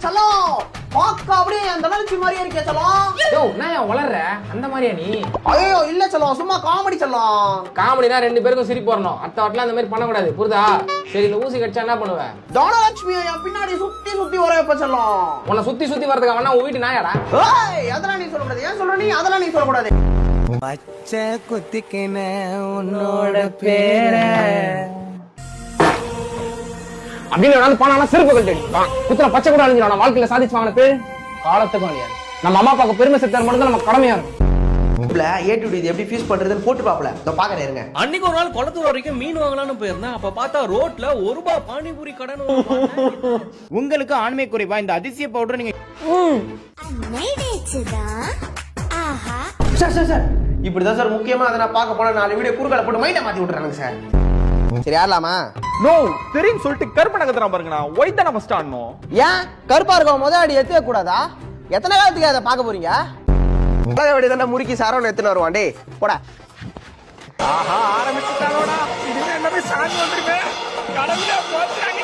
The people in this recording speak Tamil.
செல்லம் பாக்க அப்படியே அந்த தனலட்சுமி மாதிரியே இருக்கே செல்லம். யோ நான் வளர்ற அந்த மாதிரியா நீ? ஐயோ இல்ல செல்லம், சும்மா காமெடி செல்லம். காமெடினா ரெண்டு பேருக்கும் சிரிப்பு வரணும். அடுத்த வாட்டிலாம் அந்த மாதிரி பண்ணக்கூடாது, புரியுதா? சரி இந்த ஊசி கடிச்சா என்ன பண்ணுவேன்? தனலட்சுமி என் பின்னாடி சுத்தி சுத்தி வர வைப்ப செல்லம். உன்னை சுத்தி சுத்தி வரதுக்கு அவனா உன் வீட்டு நாயாடா? ஏய் அதெல்லாம் நீ சொல்லக்கூடாது. ஏன் சொல்ற நீ? அதெல்லாம் நீ சொல்லக்கூடாது. பச்சை குத்திக்கின உன்னோட பேரை அப்படின்னு ஏதாவது பானா செருப்பு கழட்டி குத்துற பச்சை கூட அழிஞ்சிடும். வாழ்க்கையில சாதிச்சு வாங்கின பேர் காலத்துக்கும் அழியாது. நம்ம அம்மா அப்பாவுக்கு பெருமை சேர்த்தார் மட்டும் தான் நம்ம கடமையா இருக்கும். ஏடிடி இது எப்படி ஃபீஸ் பண்றதுன்னு போட்டு பாப்பல. இதோ பாக்கறேன் இருங்க. அன்னைக்கு ஒரு நாள் குளத்தூர் வரைக்கும் மீன் வாங்கலாம்னு போயிருந்தேன். அப்ப பார்த்தா ரோட்ல ₹1 பானிபூரி கடன். உங்களுக்கு ஆண்மை குறைவா? இந்த அதிசய பவுடர் நீங்க சார் இப்படிதான் சார் முக்கியமா அதை நான் பார்க்க போனா 4 வீடியோ குறுக்கால போட்டு மைண்ட மாத்தி விட்டுறாங்க சார். சரி யாரலாமா? நோ தெரியும் சொல்லிட்டு கருப்ப நகத்துறான் பாருங்கண்ணா. ஒயிட் தானே ஃபர்ஸ்ட் ஆடணும். ஏன் கருப்பா இருக்கவங்க முத அடி எடுத்துக்க கூடாதா? எத்தனை காலத்துக்கு அதை பார்க்க போறீங்க? அப்படி தானே முறுக்கி சாரோன்னு எடுத்துன்னு வருவான். டே போடா. ஆஹா ஆரம்பிச்சுட்டானோடா. இதுவே எல்லாமே சாமி வந்துருமே. கடவுளே போச்சுறாங்க.